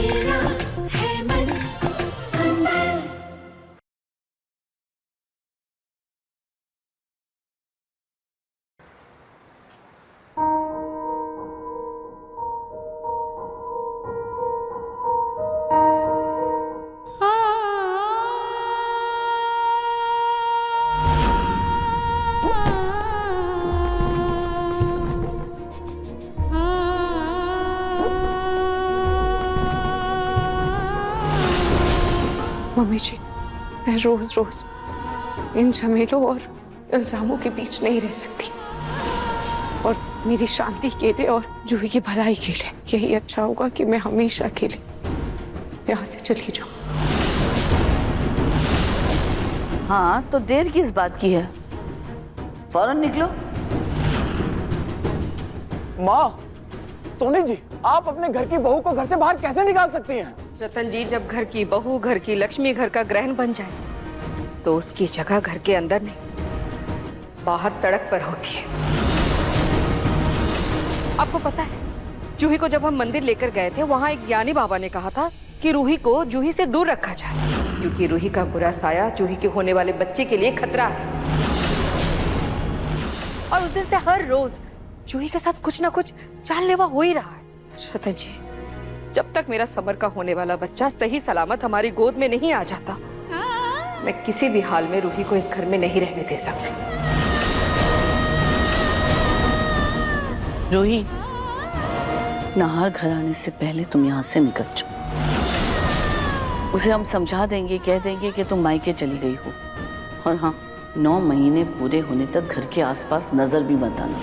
मेरा है मन सुंदर। मम्मी जी, मैं रोज रोज इन झमेलों और इल्जामों के बीच नहीं रह सकती, और मेरी शांति के लिए और जूही की भलाई के लिए यही अच्छा होगा कि मैं हमेशा के लिए यहाँ से चली जाऊँ। हाँ, तो देर किस बात की है, फौरन निकलो। माँ, सोनी जी, आप अपने घर की बहू को घर से बाहर कैसे निकाल सकती हैं? रतन जी, जब घर की बहू घर की लक्ष्मी घर का ग्रहण बन जाए तो उसकी जगह घर के अंदर नहीं बाहर सड़क पर होती है। आपको पता है, जूही को जब हम मंदिर लेकर गए थे, वहां एक ज्ञानी बाबा ने कहा था कि रूही को जूही से दूर रखा जाए, क्योंकि रूही का बुरा साया जूही के होने वाले बच्चे के लिए खतरा है। और उस दिन से हर रोज जूही के साथ कुछ ना कुछ जानलेवा हो ही रहा है। रतन जी, जब तक मेरा समर का होने वाला बच्चा सही सलामत हमारी गोद में नहीं आ जाता, मैं किसी भी हाल में रूही को इस घर में नहीं रहने दे सकती। रूही, नाहर घर आने से पहले तुम यहाँ से निकल जाओ। उसे हम समझा देंगे, कह देंगे कि तुम मायके चली गई हो, और हाँ, 9 महीने पूरे होने तक घर के आसपास नजर भी मत आना।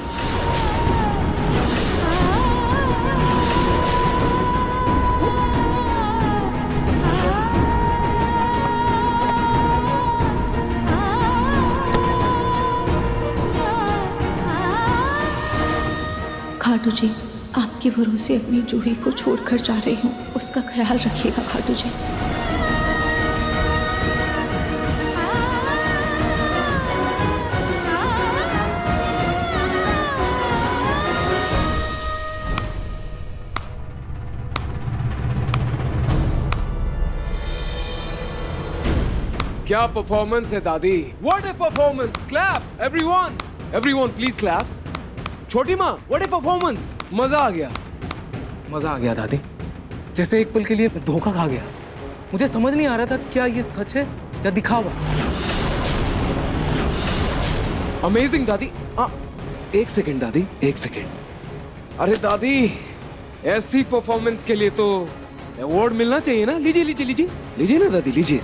खाटू जी, आपके भरोसे अपनी जूही को छोड़कर जा रही हूँ, उसका ख्याल रखिएगा खाटू जी। क्या परफॉर्मेंस है दादी, what A performance, clap everyone, everyone please clap. छोटी माँ, व्हाट ए परफॉर्मेंस, मजा आ गया, मजा आ गया दादी, जैसे एक पल के लिए धोखा खा गया। मुझे समझ नहीं आ रहा था क्या ये सच है या दिखावा। अमेजिंग दादी। एक सेकेंड दादी, एक सेकेंड। अरे दादी, ऐसी परफॉर्मेंस के लिए तो अवार्ड मिलना चाहिए ना। लीजिए लीजिए लीजिए लीजिए ना दादी, लीजिए।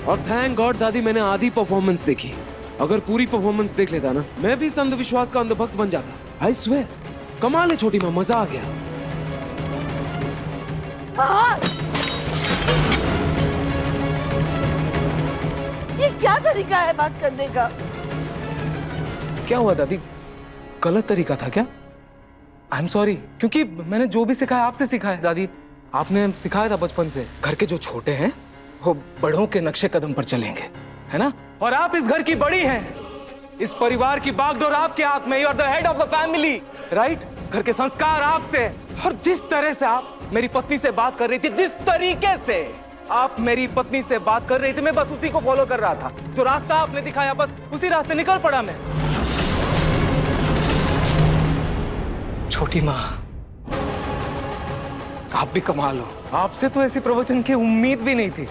और थैंक गॉड दादी, मैंने आधी परफॉर्मेंस देखी। अगर पूरी परफॉर्मेंस देख लेता ना, मैं भी इस अंधविश्वास का अंधभक्त बन जाता। आई स्वेयर, कमाल है छोटी माँ, मजा आ गया। ये क्या तरीका है बात करने का? क्या हुआ दादी, गलत तरीका था क्या? आई एम सॉरी, क्योंकि मैंने जो भी सिखाया आपसे सिखाया दादी। आपने सिखाया था बचपन से, घर के जो छोटे हैं वो बड़ों के नक्शे कदम पर चलेंगे, है ना? और आप इस घर की बड़ी हैं, इस परिवार की बागडोर आपके हाथ में, you are the head of the family, right? घर के संस्कार आपसे। और जिस तरह से आप मेरी पत्नी से बात कर रही थी, जिस तरीके से आप मेरी पत्नी से बात कर रही थी, मैं बस उसी को फॉलो कर रहा था। जो रास्ता आपने दिखाया, बस उसी रास्ते निकल पड़ा मैं। छोटी माँ, आप भी कमाल हो। आपसे तो ऐसी प्रवचन की उम्मीद भी नहीं थी।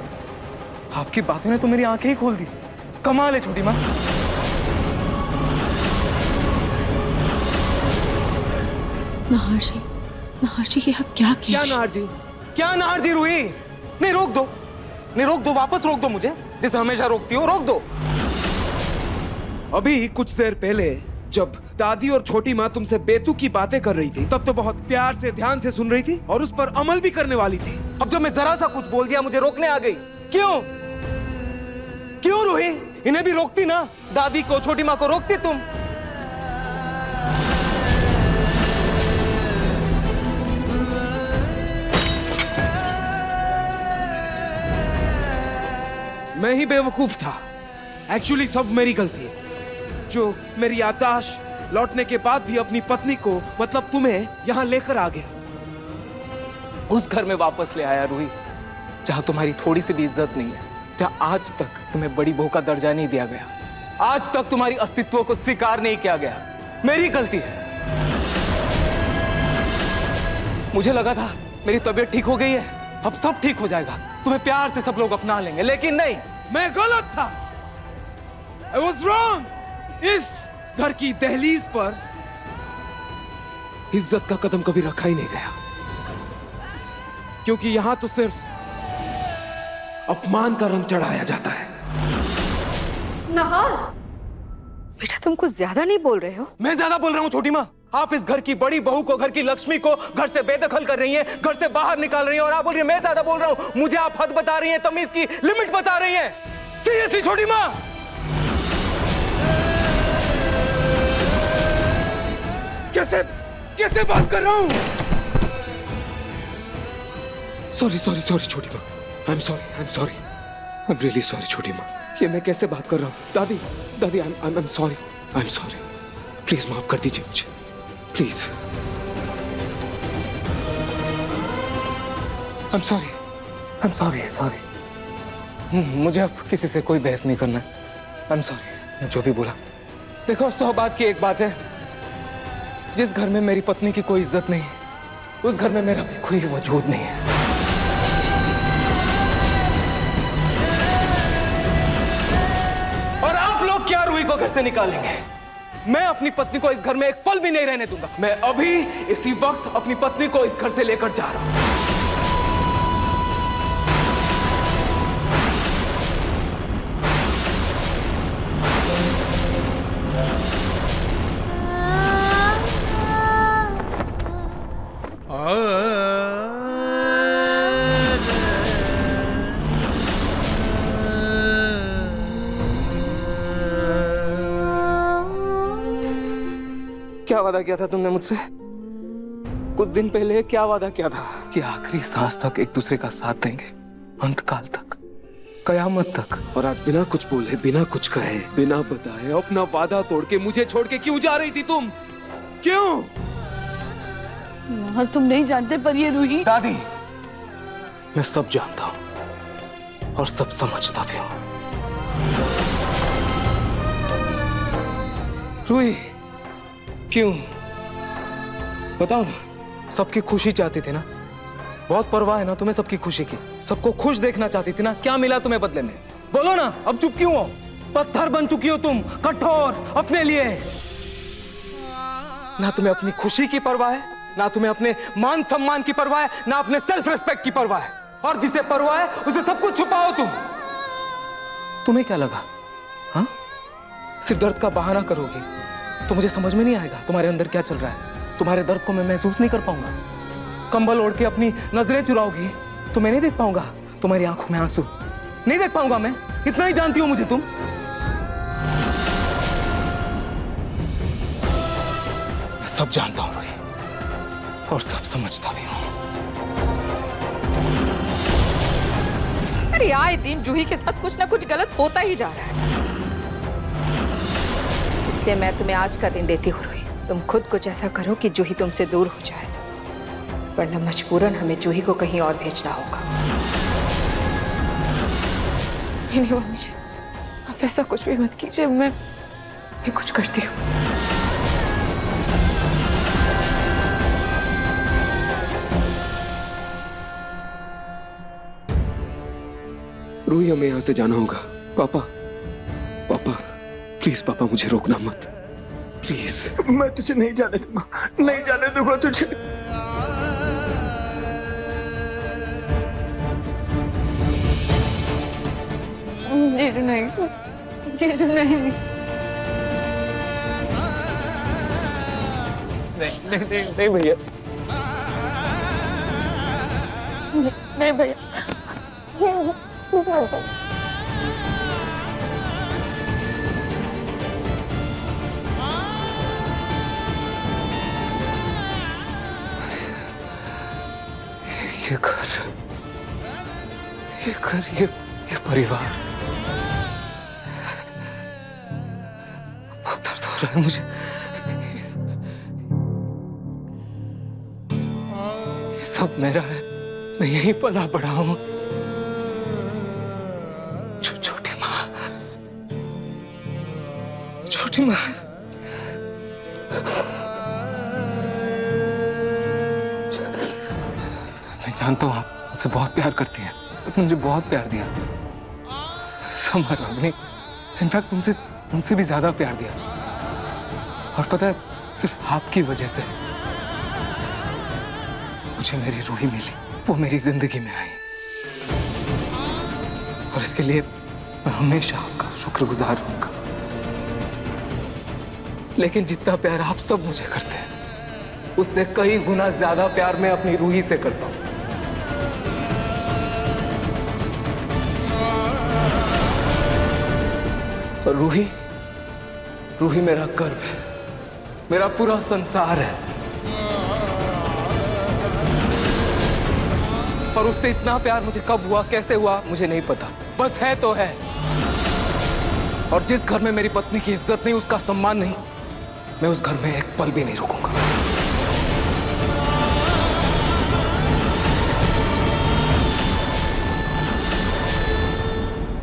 आपकी बातों ने तो मेरी आंखें ही खोल दी। कमाल है छोटी माँ। नाहर जी, ये आप क्या कह रहे हैं? नाहर जी, क्या नाहर जी? रूही, नहीं रोक दो, नहीं रोक दो, वापस रोक दो मुझे, जैसे हमेशा रोकती हो, रोक दो। अभी कुछ देर पहले जब दादी और छोटी माँ तुमसे बेतुकी की बातें कर रही थी, तब तो बहुत प्यार से ध्यान से सुन रही थी और उस पर अमल भी करने वाली थी। अब जब मैं जरा सा कुछ बोल दिया, मुझे रोकने आ गई। क्यों क्यों रूही? इन्हें भी रोकती ना, दादी को, छोटी माँ को रोकती तुम। मैं ही बेवकूफ था, एक्चुअली सब मेरी गलती है। जो मेरी याददाश्त लौटने के बाद भी अपनी पत्नी को, मतलब तुम्हें, यहां लेकर आ गया। उस घर में वापस ले आया रूही, जहां तुम्हारी थोड़ी सी भी इज्जत नहीं है, जहां आज तक तुम्हें बड़ी बहू का दर्जा नहीं दिया गया, आज तक तुम्हारी अस्तित्व को स्वीकार नहीं किया गया। मेरी गलती है। मुझे लगा था मेरी तबीयत ठीक हो गई है, अब सब ठीक हो जाएगा, तुम्हें प्यार से सब लोग अपना लेंगे, लेकिन नहीं, मैं गलत था। I was wrong। इस घर की दहलीज पर इज्जत का कदम कभी रखा ही नहीं गया, क्योंकि यहां तो सिर्फ अपमान का रंग चढ़ाया जाता है। बेटा तुम कुछ ज्यादा नहीं बोल रहे हो? मैं ज्यादा बोल रहा हूं छोटी माँ? आप इस घर की बड़ी बहू को, घर की लक्ष्मी को घर से बेदखल कर रही हैं, घर से बाहर निकाल रही हैं, और आप बोल रही हैं मैं ज्यादा बोल रहा हूं। मुझे आप हद बता रही हैं, तमीज की लिमिट बता रही हैं। सीरियसली छोटी माँ? कैसे कैसे बात कर रहा हूं? सॉरी सॉरी सॉरी छोटी माँ, I am sorry, I am really sorry छोटी माँ। ये मैं कैसे बात कर रहा हूँ? दादी दादी, आई एम सॉरी, प्लीज माफ कर दीजिए मुझे, प्लीज। I am sorry. मुझे अब किसी से कोई बहस नहीं करना है। आई एम सॉरी, मैं जो भी बोला। देखो, सौभाग्य की एक बात है, जिस घर में मेरी पत्नी की कोई इज्जत नहीं, उस घर में मेरा कोई वजूद नहीं है। और आप लोग क्या रूही को घर से निकालेंगे? मैं अपनी पत्नी को इस घर में एक पल भी नहीं रहने दूंगा। मैं अभी इसी वक्त अपनी पत्नी को इस घर से लेकर जा रहा हूं। क्या वादा किया था तुमने मुझसे? कुछ दिन पहले क्या वादा किया था कि आखिरी सांस तक एक दूसरे का साथ देंगे, अंतकाल तक, कयामत तक। और आज बिना कुछ बोले, बिना कुछ कहे, बिना बताए, अपना वादा तोड़ के मुझे छोड़ के क्यों जा रही थी तुम? क्यों? तुम नहीं जानते, पर ये रूही। दादी, मैं सब जानता हूं और सब समझता भी हूं। रूही, क्यों? बताओ ना। सबकी खुशी चाहती थी ना? बहुत परवाह है ना तुम्हें सबकी खुशी की? सबको खुश देखना चाहती थी ना? क्या मिला तुम्हें बदले में? बोलो ना, अब चुप क्यों हो? पत्थर बन चुकी हो तुम, कठोर अपने लिए। ना तुम्हें अपनी खुशी की परवाह है, ना तुम्हें अपने मान सम्मान की परवाह है, ना अपने सेल्फ रिस्पेक्ट की परवाह है। और जिसे परवाह है उसे सब कुछ छुपाओ तुम। तुम्हें क्या लगा? हाँ, सिर दर्द का बहाना करोगी तो मुझे समझ में नहीं आएगा तुम्हारे अंदर क्या चल रहा है। तुम्हारे दर्द को मैं महसूस नहीं कर पाऊंगा। कंबल ओढ़ के अपनी नजरें चुराओगी तो मैं नहीं देख पाऊंगा तुम्हारी आंखों में आंसू, नहीं देख पाऊंगा मैं। इतना ही जानती हो मुझे तुम। मैं सब जानता हूं भाई, और सब समझता भी हूं। अरे आए दिन जूही के साथ कुछ ना कुछ गलत होता ही जा रहा है। इसलिए मैं तुम्हें आज का दिन देती हूँ रूही। तुम खुद कुछ ऐसा करो कि जूही तुमसे दूर हो जाए, वरना मजबूरन हमें जूही को कहीं और भेजना होगा। नहीं मम्मी जी, आप ऐसा कुछ भी मत कीजिए। मैं कुछ करती हूँ। रूही, हमें यहाँ से जाना होगा। पापा प्लीज पापा, मुझे रोकना मत प्लीज। मैं तुझे नहीं जाने दूंगा, नहीं जाने दूंगा तुझे। नहीं भैया, नहीं भैया, ये परिवार, बहुत दर्द हो रहा है मुझे। ये सब मेरा है। मैं यहीं पला बड़ा हूं। छोटी माँ, छोटी माँ, मैं जानता हूं आप मुझसे बहुत प्यार करती हैं। तुमने मुझे बहुत प्यार दिया, समर अग्नि, इनफैक्ट तुमसे भी ज्यादा प्यार दिया। और पता है, सिर्फ आपकी वजह से मुझे मेरी रूही मिली, वो मेरी जिंदगी में आई, और इसके लिए मैं हमेशा आपका शुक्रगुजार रहूंगा। लेकिन जितना प्यार आप सब मुझे करते हैं, उससे कई गुना ज्यादा प्यार मैं अपनी रूही से करता हूं। और रूही, रूही मेरा गर्व है, मेरा पूरा संसार है। और उससे इतना प्यार मुझे कब हुआ, कैसे हुआ, मुझे नहीं पता, बस है तो है। और जिस घर में मेरी पत्नी की इज्जत नहीं, उसका सम्मान नहीं, मैं उस घर में एक पल भी नहीं रुकूंगा।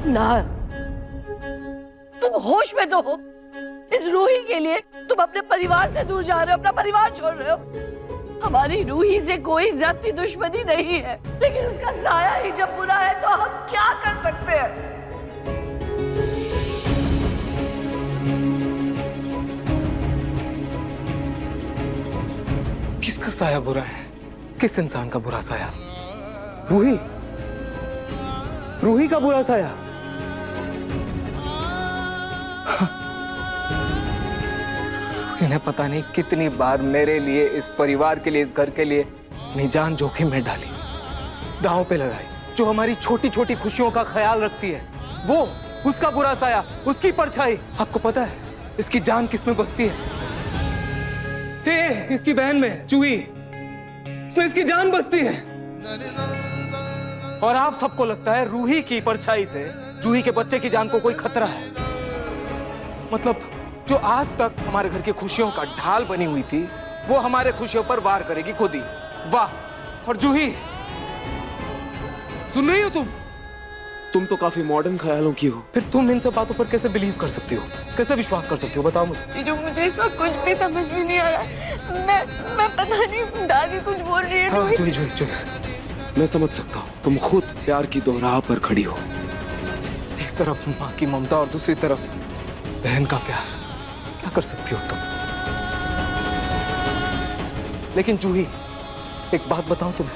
ना, तुम होश में तो हो? इस रूही के लिए तुम अपने परिवार से दूर जा रहे हो, अपना परिवार छोड़ रहे हो। हमारी रूही से कोई जाती दुश्मनी नहीं है, लेकिन उसका साया ही जब बुरा है तो हम क्या कर सकते हैं? किसका साया बुरा है? किस इंसान का बुरा साया? रूही, रूही का बुरा साया। इन्हें पता नहीं कितनी बार मेरे लिए, इस परिवार के लिए, इस घर के लिए अपनी जान जोखिम में डाली, दांव पे लगाई। जो हमारी छोटी छोटी खुशियों का ख्याल रखती है, वो, उसका बुरा साया, उसकी परछाई। आपको पता है इसकी जान किसमें बसती है? इसकी बहन में, चूही, इसमें इसकी जान बसती है। और आप सबको लगता है रूही की परछाई से जूही के बच्चे की जान को कोई खतरा है। मतलब जो आज तक हमारे घर की खुशियों का ढाल बनी हुई थी, वो हमारे खुशियों पर वार करेगी खुद ही। वाह। और जूही, सुन रही हो तुम तो काफी मॉडर्न ख्यालों की हो, फिर तुम इन सब बातों पर कैसे बिलीव कर सकती हो, कैसे विश्वास कर सकती हो, बताओ मुझे। जो मुझे इस वक्त कुछ भी समझ में नहीं आ रहा। मैं पता नहीं दादी कुछ बोल रही है। हाँ, जूही, मैं समझ सकता हूँ, तुम खुद प्यार की दोराह पर खड़ी हो। एक तरफ माँ की ममता और दूसरी तरफ बहन का प्यार, क्या कर सकती हो तुम? लेकिन जूही, एक बात बताऊं तुम्हें,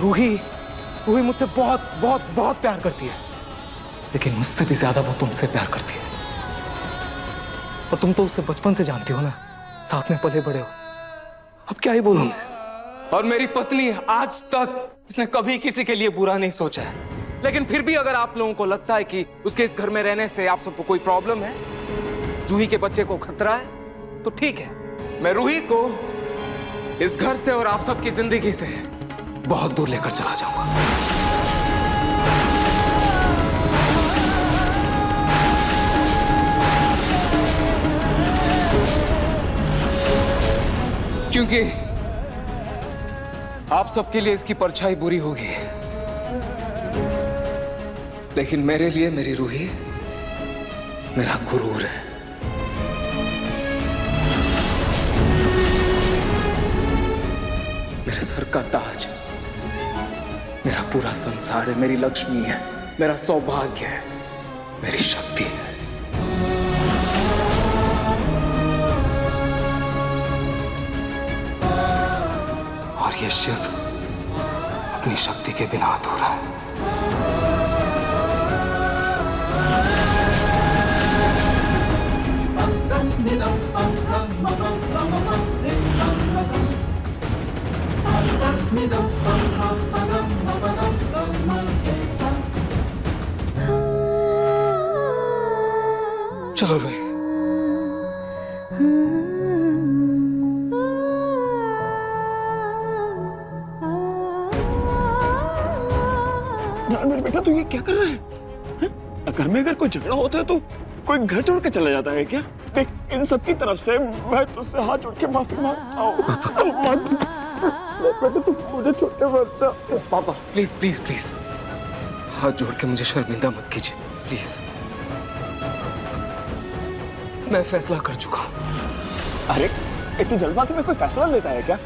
रूही मुझसे बहुत बहुत बहुत प्यार करती है, लेकिन मुझसे भी ज्यादा वो तुमसे प्यार करती है। और तुम तो उससे बचपन से जानती हो ना, साथ में पले बड़े हो। अब क्या ही बोलूं मैं। और मेरी पत्नी, आज तक इसने कभी किसी के लिए बुरा नहीं सोचा है, लेकिन फिर भी अगर आप लोगों को लगता है कि उसके इस घर में रहने से आप सबको कोई प्रॉब्लम है, जूही के बच्चे को खतरा है, तो ठीक है, मैं रूही को इस घर से और आप सबकी जिंदगी से बहुत दूर लेकर चला जाऊंगा। क्योंकि आप सबके लिए इसकी परछाई बुरी होगी, लेकिन मेरे लिए मेरी रूही मेरा गुरूर है। मेरे सर का ताज, मेरा पूरा संसार है, मेरी लक्ष्मी है, मेरा सौभाग्य है, मेरी शक्ति है। और ये शिव अपनी शक्ति के बिना अधूरा है। चलो रूही। यार मेरे बेटा, तू ये क्या कर रहा है? घर में अगर कोई झगड़ा होता है तो कोई घर छोड़ के चला जाता है क्या? देख, इन सब की तरफ से मैं तुझसे हाथ जोड़ के माफी मांगता हूँ। तुम मुझे छोटे बच्चा। पापा प्लीज प्लीज प्लीज, हाथ जोड़ के मुझे शर्मिंदा मत कीजिए प्लीज। मैं फैसला कर चुका हूं। अरे इतनी जल्दबाजी में कोई फैसला लेता है क्या?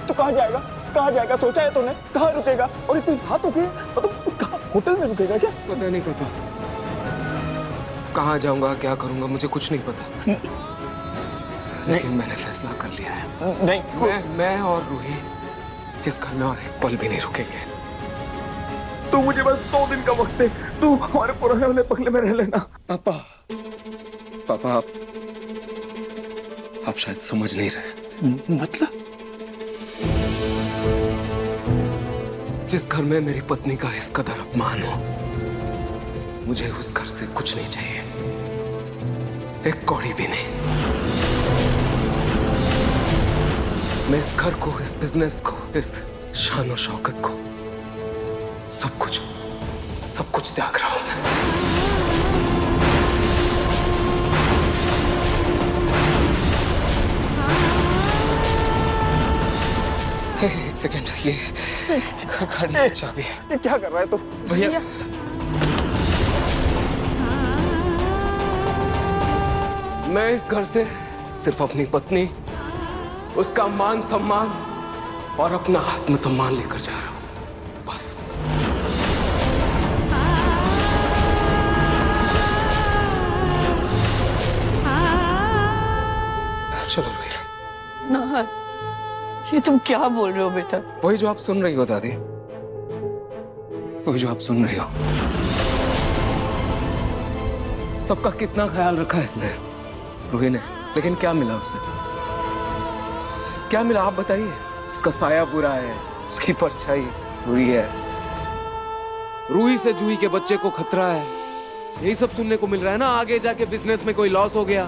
तो कहाँ जाएगा? कहाँ जाएगा सोचा है तूने? कहाँ रुकेगा? और इतनी रात हो गई, मतलब कहाँ होटल में रुकेगा क्या? पता नहीं पापा, कहाँ जाऊंगा क्या करूंगा मुझे कुछ नहीं पता, लेकिन मैंने फैसला कर लिया है। नहीं, मैं और रूही इस घर में और एक पल भी नहीं रुकेंगे। तू मुझे बस 2 दिन का वक्त दे, तू हमारे पुराने वाले बंगले में रह लेना। पापा पापा आप शायद समझ नहीं रहे। मतलब? जिस घर में मेरी पत्नी का इस कदर अपमान हो, मुझे उस घर से कुछ नहीं चाहिए, एक कौड़ी भी नहीं। मैं इस घर को, इस बिजनेस को, इस शान और शौकत को, सब कुछ त्याग रहा हूं मैं। एक सेकंड, ये गाड़ी की चाबी है। ये क्या कर रहा है तू? भैया मैं इस घर से सिर्फ अपनी पत्नी, उसका मान सम्मान और अपना आत्मसम्मान लेकर जा रहा हूं, बस। चलो रोहित। नाहर, ये तुम क्या बोल रहे हो बेटा? वही जो आप सुन रही हो दादी, वही जो आप सुन रही हो। सबका कितना ख्याल रखा है इसने, रूही ने, लेकिन क्या मिला उसे? क्या मिला आप बताइए? उसका साया बुरा है, उसकी परछाई बुरी है। रूही से जूही के बच्चे को खतरा है, यही सब सुनने को मिल रहा है ना। आगे जाके बिजनेस में कोई लॉस हो गया,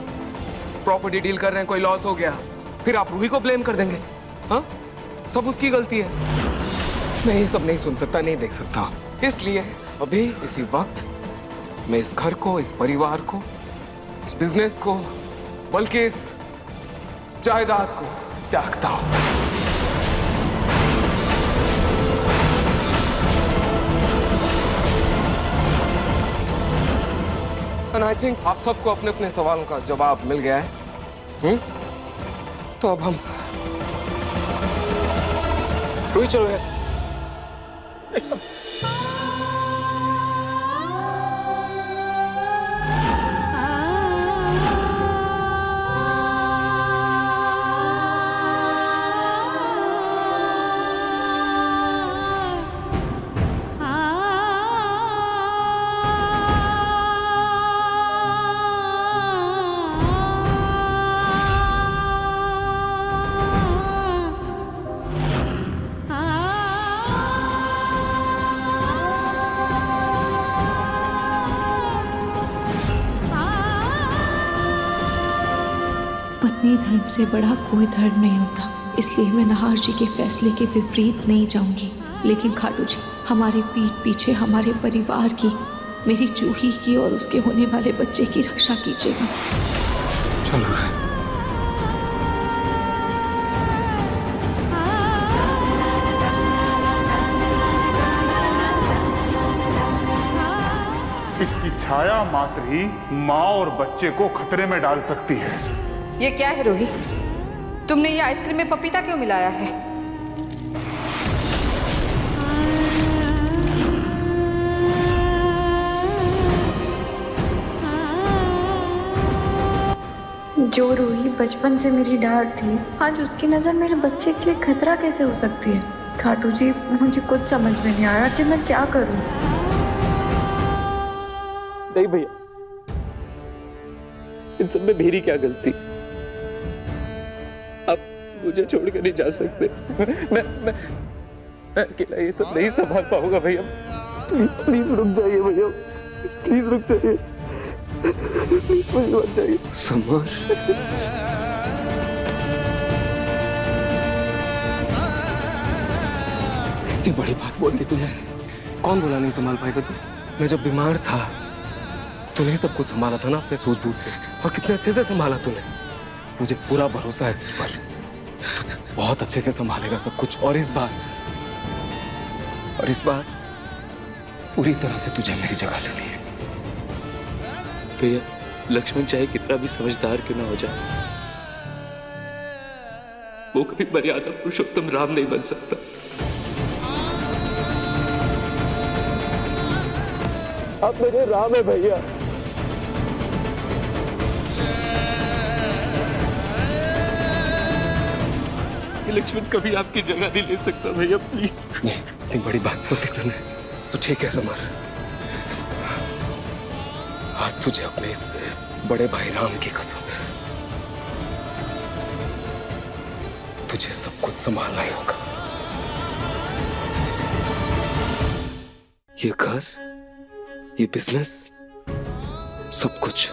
प्रॉपर्टी डील कर रहे हैं, कोई लॉस हो गया, फिर आप रूही को ब्लेम कर देंगे। हाँ, सब उसकी गलती है। मैं ये सब नहीं सुन सकता, नहीं देख सकता। इसलिए अभी इसी वक्त मैं इस घर को, इस परिवार को, इस बिजनेस को, बल्कि इस जायदाद को त्यागता हूं। And I think आप सबको अपने अपने सवालों का जवाब मिल गया है। तो अब हम रूही चलो ऐसे। पत्नी धर्म से बड़ा कोई धर्म नहीं होता, इसलिए मैं नाहर जी के फैसले के विपरीत नहीं जाऊंगी। लेकिन खाटू जी, हमारी पीठ पीछे हमारे परिवार की, मेरी जूही की और उसके होने वाले बच्चे की रक्षा कीजिएगा। चलो इसकी छाया मात्र ही माँ और बच्चे को खतरे में डाल सकती है। ये क्या है रूही? तुमने ये आइसक्रीम में पपीता क्यों मिलाया है? जो रूही बचपन से मेरी डार थी, आज उसकी नजर मेरे बच्चे के लिए खतरा कैसे हो सकती है? खाटू जी, मुझे कुछ समझ में नहीं आ रहा कि मैं क्या करूं। नहीं भैया, इन सब में मेरी क्या गलती? आप मुझे छोड़ कर नहीं जा सकते। मैं अकेला ये सब नहीं संभाल पाऊंगा भैया। प्लीज रुक जाइए भैया, प्लीज रुक जाइए, प्लीज मुझे मत जाइए। समर, इतनी बड़ी बात बोल दी तूने। कौन बोला नहीं संभाल पाएगा तू? मैं जब बीमार था तूने सब कुछ संभाला था ना अपने सूझबूझ से, और कितने अच्छे से संभाला तूने। मुझे पूरा भरोसा है तुझ पर। बहुत अच्छे से संभालेगा सब कुछ। और इस बार पूरी तरह से तुझे मेरी जगह लेनी है। भैया लक्ष्मण चाहे कितना भी समझदार क्यों ना हो जाए, वो कभी मर्यादा पुरुषोत्तम राम नहीं बन सकता। आप मेरे राम है भैया। लक्ष्मण कभी आपकी जगह नहीं ले सकता भैया, प्लीज। नहीं, इतनी बड़ी बात बोलती तूने तो ठीक है समर। आज तुझे अपने इस बड़े भाई राम की कसम, तुझे सब कुछ संभालना ही होगा। ये घर, ये बिजनेस, सब कुछ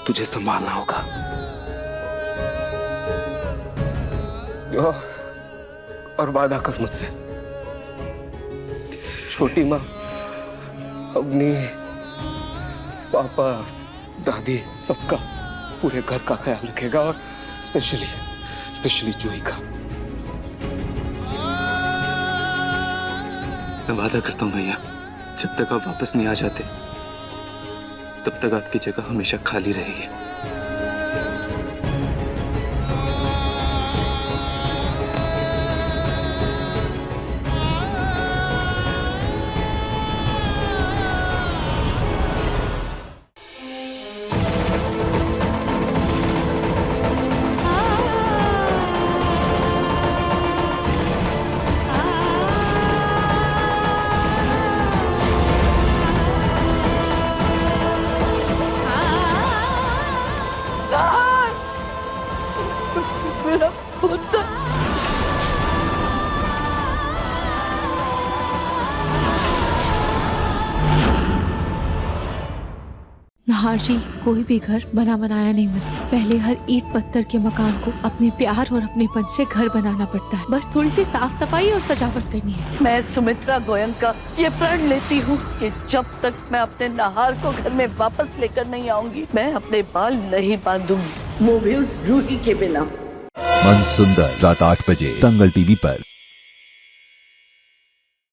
तुझे संभालना होगा। और वादा कर मुझसे, छोटी माँ, अग्नि, पापा, दादी, सबका, पूरे घर का ख्याल रखेगा और स्पेशली जूही का। मैं वादा करता हूँ भैया, जब तक आप वापस नहीं आ जाते तब तक आपकी जगह हमेशा खाली रहेगी। मेरा पुत्र। नहार जी, कोई भी घर बना बनाया नहीं मिलता। पहले हर ईंट पत्थर के मकान को अपने प्यार और अपनेपन से घर बनाना पड़ता है। बस थोड़ी सी साफ सफाई और सजावट करनी है। मैं सुमित्रा गोयनका ये प्रण लेती हूँ कि जब तक मैं अपने नहार को घर में वापस लेकर नहीं आऊंगी, मैं अपने बाल नहीं बांधूंगी, वो भी उस रूही के बिना। मन सुंदर, रात 8 बजे दंगल टीवी पर।